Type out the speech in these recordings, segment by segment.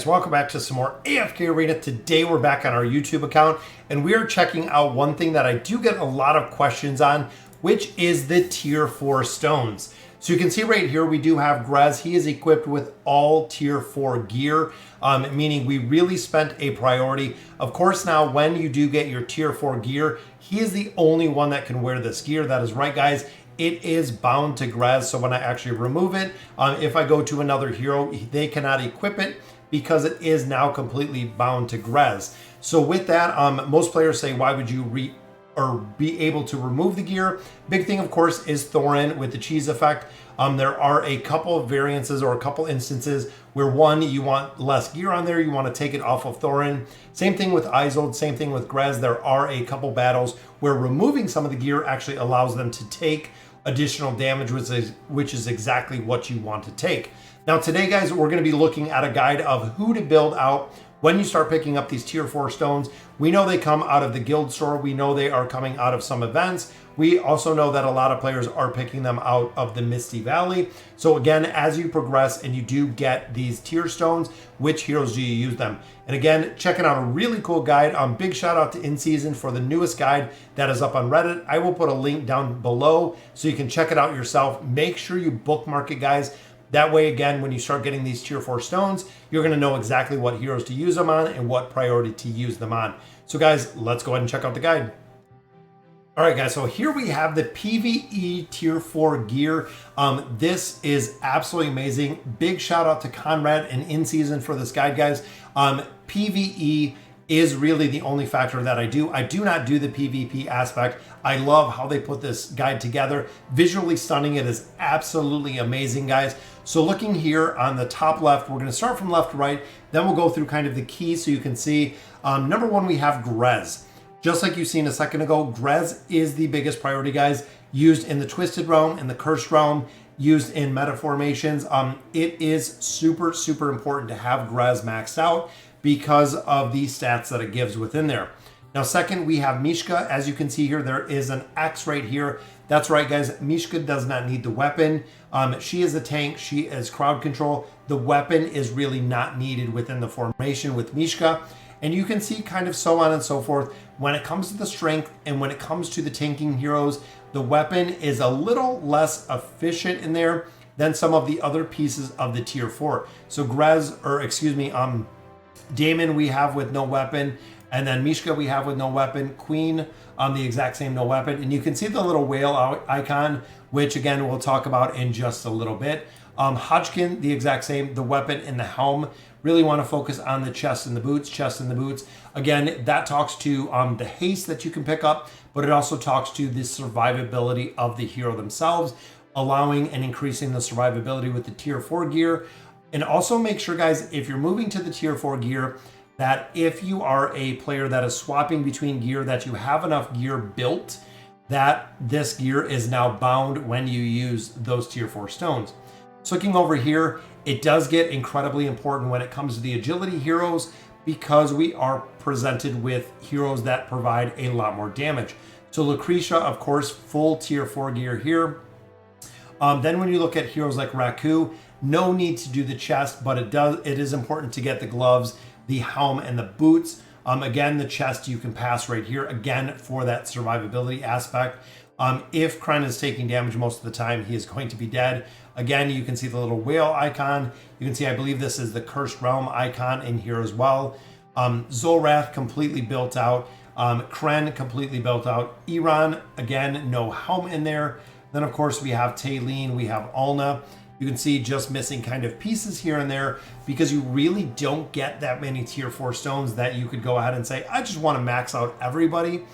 guys, welcome back to some more AFK Arena. Today we're back on our YouTube account and we are checking out one thing that I do get a lot of questions on, which is the tier 4 stones. So you can see right here we do have Grez. He is equipped with all tier 4 gear, meaning we really spent a priority. Of course, now when you do get your tier 4 gear, he is the only one that can wear this gear. That is right, guys. It is bound to Grez, so when I actually remove it, if I go to another hero, they cannot equip it because it is now completely bound to Grez. So with that, most players say, why would you be able to remove the gear? Big thing, of course, is Thorin with the cheese effect. There are a couple of variances or a couple instances where one, you want less gear on there, you want to take it off of Thorin. Same thing with Isolde, same thing with Grez. There are a couple battles where removing some of the gear actually allows them to take additional damage, which is exactly what you want to take. Now today, guys, we're going to be looking at a guide of who to build out when you start picking up these tier 4 stones. We know they come out of the guild store. We know they are coming out of some events. We also know that a lot of players are picking them out of the Misty Valley. So again, as you progress and you do get these tier stones, which heroes do you use them? And again, checking out a really cool guide. Big shout out to In Season for the newest guide that is up on Reddit. I will put a link down below so you can check it out yourself. Make sure you bookmark it, guys. That way, again, when you start getting these tier 4 stones, you're going to know exactly what heroes to use them on and what priority to use them on. So guys, let's go ahead and check out the guide. All right, guys, so here we have the PvE tier 4 gear. This is absolutely amazing. Big shout out to Conrad and In Season for this guide, guys. PvE is really the only factor that I do. I do not do the PvP aspect. I love how they put this guide together. Visually stunning. It is absolutely amazing, guys. So looking here on the top left, we're going to start from left to right. Then we'll go through kind of the keys so you can see. Number one, we have Grez. Just like you've seen a second ago, Grez is the biggest priority, guys. Used in the Twisted Realm, in the Cursed Realm, used in meta formations. It is super, super important to have Grez maxed out because of the stats that it gives within there. Now, second, we have Mishka. As you can see here, there is an X right here. That's right, guys. Mishka does not need the weapon. She is a tank. She is crowd control. The weapon is really not needed within the formation with Mishka. And you can see kind of so on and so forth. When it comes to the strength and when it comes to the tanking heroes, the weapon is a little less efficient in there than some of the other pieces of the tier 4. So Damon we have with no weapon, and then Mishka we have with no weapon. Queen the exact same no weapon, and you can see the little whale icon, which again we'll talk about in just a little bit. Hodgkin the exact same, the weapon and the helm. Really want to focus on the chest and the boots, Again, that talks to the haste that you can pick up, but it also talks to the survivability of the hero themselves, allowing and increasing the survivability with the tier 4 gear. And also make sure, guys, if you're moving to the tier 4 gear, that if you are a player that is swapping between gear, that you have enough gear built, that this gear is now bound when you use those tier 4 stones. So looking over here, it does get incredibly important when it comes to the agility heroes because we are presented with heroes that provide a lot more damage. So Lucretia, of course, full tier 4 gear here. Then when you look at heroes like Raku, no need to do the chest, but it is important to get the gloves, the helm, and the boots. Again, the chest you can pass right here, again, for that survivability aspect. If Kren is taking damage most of the time, he is going to be dead. Again, you can see the little whale icon. You can see, I believe this is the Cursed Realm icon in here as well. Zolrath completely built out. Kren completely built out. Iran, again, no helm in there. Then, of course, we have Taylene, we have Alna. You can see just missing kind of pieces here and there because you really don't get that many tier 4 stones that you could go ahead and say, I just want to max out everybody.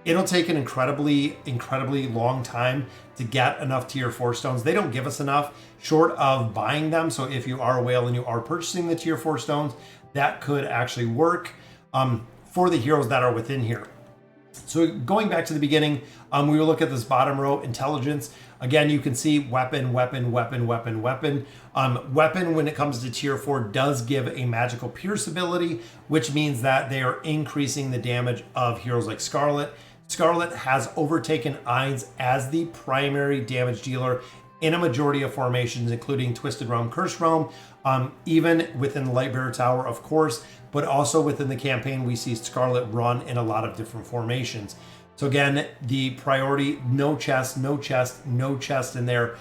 It'll take an incredibly, incredibly long time to get enough tier 4 stones. They don't give us enough short of buying them. So if you are a whale and you are purchasing the tier 4 stones, that could actually work for the heroes that are within here. So going back to the beginning, we will look at this bottom row, intelligence. Again, you can see weapon. Weapon, when it comes to tier 4, does give a magical pierce ability, which means that they are increasing the damage of heroes like Scarlet. Scarlet has overtaken Ainz as the primary damage dealer in a majority of formations, including Twisted Realm, Cursed Realm, even within the Lightbearer Tower, of course, but also within the campaign, we see Scarlet run in a lot of different formations. So again, the priority, no chest, no chest, no chest in there.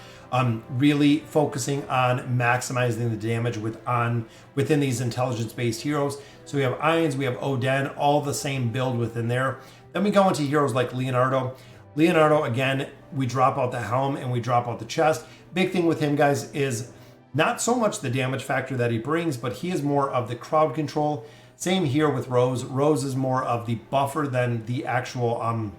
Really focusing on maximizing the damage within these intelligence-based heroes. So we have Ions, we have Oden, all the same build within there. Then we go into heroes like Leonardo. Leonardo, again, we drop out the helm and we drop out the chest. Big thing with him, guys, is not so much the damage factor that he brings, but he is more of the crowd control. Same here with Rose. Rose is more of the buffer than the actual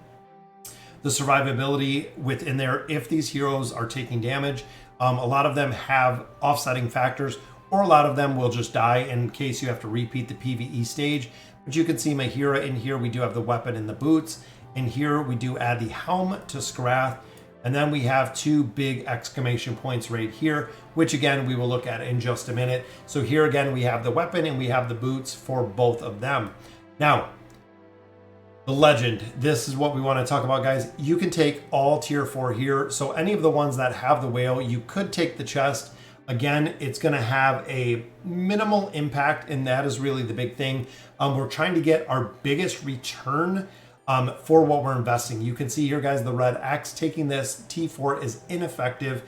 the survivability within there. If these heroes are taking damage, a lot of them have offsetting factors, or a lot of them will just die in case you have to repeat the PvE stage. But you can see Mahira in here. We do have the weapon and the boots. In here, we do add the helm to Scrath. And then we have two big exclamation points right here, which again, we will look at in just a minute. So here again, we have the weapon and we have the boots for both of them. Now, the legend, this is what we want to talk about, guys. You can take all tier 4 here. So any of the ones that have the whale, you could take the chest. Again, it's going to have a minimal impact, and that is really the big thing. We're trying to get our biggest return for what we're investing. You can see here, guys, the red X. Taking this T4 is ineffective.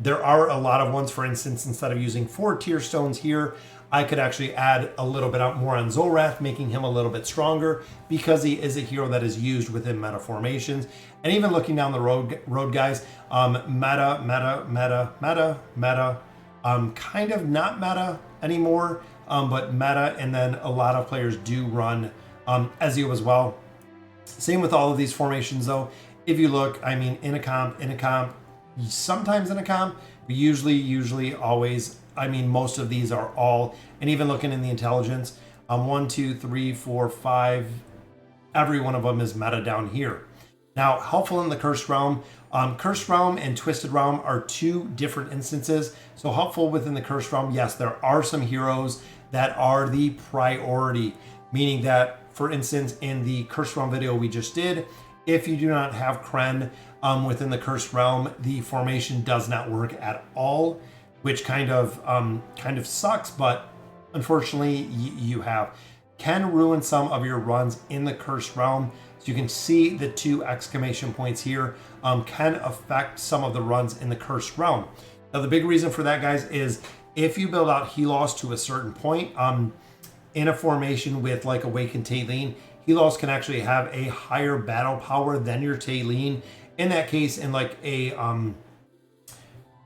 There are a lot of ones, for instance, instead of using 4 tier stones here, I could actually add a little bit more on Zolrath, making him a little bit stronger because he is a hero that is used within meta formations. And even looking down the road, guys, meta, kind of not meta anymore, but meta, and then a lot of players do run Ezio as well. Same with all of these formations, though. If you look, I mean, in a comp, sometimes in a comp, but usually, always, I mean, most of these are all, and even looking in the intelligence, 1, 2, 3, 4, 5, every one of them is meta down here. Now, helpful in the Cursed Realm. Cursed Realm and Twisted Realm are two different instances. So helpful within the Cursed Realm, yes, there are some heroes that are the priority, meaning that, for instance, in the Cursed Realm video we just did, if you do not have Kren within the Cursed Realm, the formation does not work at all, which kind of sucks, but unfortunately you have. Can ruin some of your runs in the Cursed Realm. So you can see the 2 exclamation points here can affect some of the runs in the Cursed Realm. Now the big reason for that, guys, is if you build out Helos to a certain point, in a formation with like Awakened Talene, Helos can actually have a higher battle power than your Talene. In that case, in like an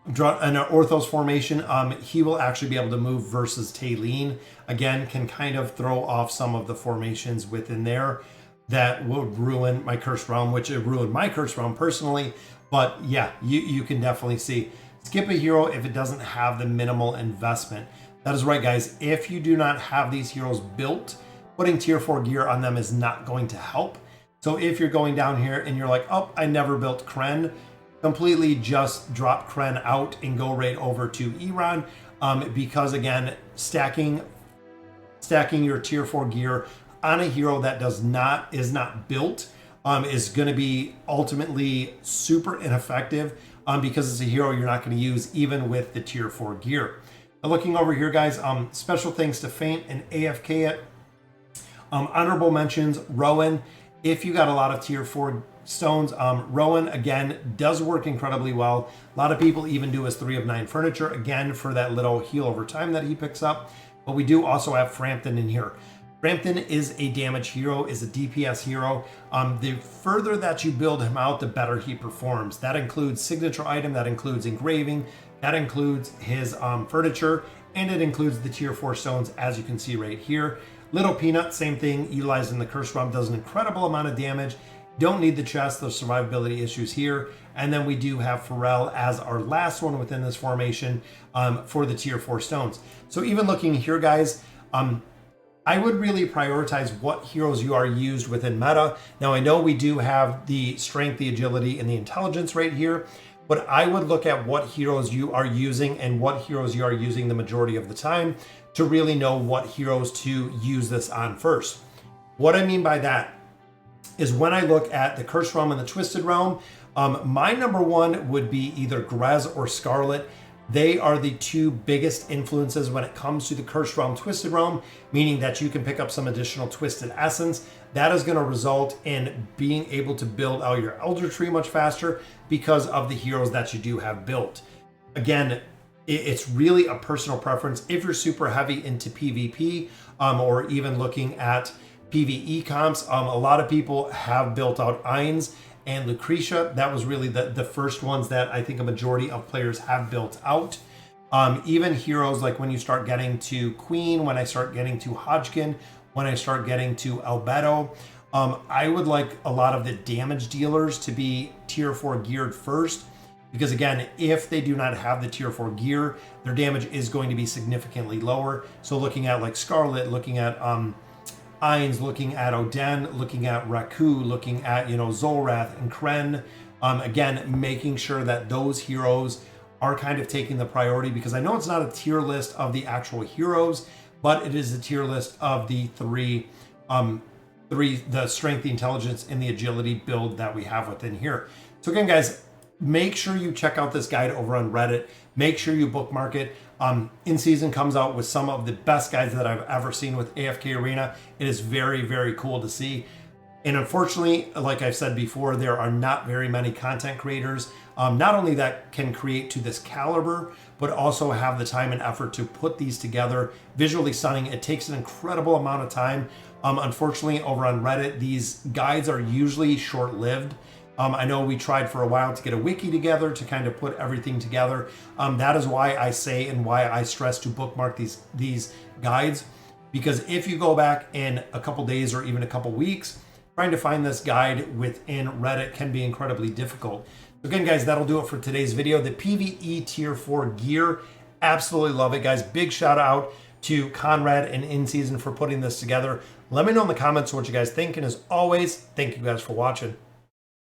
Orthos formation, he will actually be able to move versus Talene. Again, can kind of throw off some of the formations within there that would ruin my Cursed Realm, which it ruined my Cursed Realm personally. But yeah, you can definitely see. Skip a hero if it doesn't have the minimal investment. That is right, guys. If you do not have these heroes built, putting tier 4 gear on them is not going to help. So if you're going down here and you're like, oh, I never built Kren, completely just drop Kren out and go right over to Iran, because again, stacking your tier 4 gear on a hero that is not built is going to be ultimately super ineffective, because it's a hero you're not going to use even with the tier 4 gear. Now looking over here, guys, special thanks to Faint and AFK it. Honorable mentions, Rowan. If you got a lot of tier 4 stones, Rowan, again, does work incredibly well. A lot of people even do his 3 of 9 furniture, again, for that little heal over time that he picks up. But we do also have Frampton in here. Frampton is a damage hero, is a DPS hero. The further that you build him out, the better he performs. That includes signature item, that includes engraving, that includes his furniture, and it includes the tier 4 stones, as you can see right here. Little Peanut, same thing, utilized in the Cursed Realm, does an incredible amount of damage. Don't need the chest, those survivability issues here. And then we do have Pharrell as our last one within this formation for the tier 4 stones. So even looking here, guys, I would really prioritize what heroes you are used within meta. Now I know we do have the strength, the agility, and the intelligence right here, but I would look at what heroes you are using and what heroes you are using the majority of the time to really know what heroes to use this on first. What I mean by that is when I look at the Cursed Realm and the Twisted Realm, my number one would be either Grez or Scarlet. They are the two biggest influences when it comes to the Cursed Realm, Twisted Realm, meaning that you can pick up some additional Twisted Essence. That is going to result in being able to build out your Elder Tree much faster because of the heroes that you do have built. Again, it's really a personal preference. If you're super heavy into PvP or even looking at PvE comps, a lot of people have built out Ainz and Lucretia. That was really the first ones that I think a majority of players have built out. Even heroes like when you start getting to Queen, when I start getting to Hodgkin, when I start getting to Albedo, I would like a lot of the damage dealers to be tier 4 geared first. Because again, if they do not have the tier 4 gear, their damage is going to be significantly lower. So looking at like Scarlet, looking at Ainz, looking at Oden, looking at Raku, looking at, Zolrath and Kren. Again, making sure that those heroes are kind of taking the priority, because I know it's not a tier list of the actual heroes, but it is a tier list of the three, the strength, the intelligence, and the agility build that we have within here. So again, guys, make sure you check out this guide over on Reddit. Make sure you bookmark it. In Season comes out with some of the best guides that I've ever seen with AFK Arena. It is very, very cool to see. And unfortunately, like I've said before, there are not very many content creators, not only that can create to this caliber, but also have the time and effort to put these together. Visually stunning. It takes an incredible amount of time. Unfortunately, over on Reddit, these guides are usually short-lived. I know we tried for a while to get a wiki together to kind of put everything together. That is why I say and why I stress to bookmark these guides, because if you go back in a couple days or even a couple weeks, trying to find this guide within Reddit can be incredibly difficult. Again, guys, that'll do it for today's video. The PvE tier 4 gear, absolutely love it, guys. Big shout out to Conrad and In Season for putting this together. Let me know in the comments what you guys think, and as always, thank you guys for watching.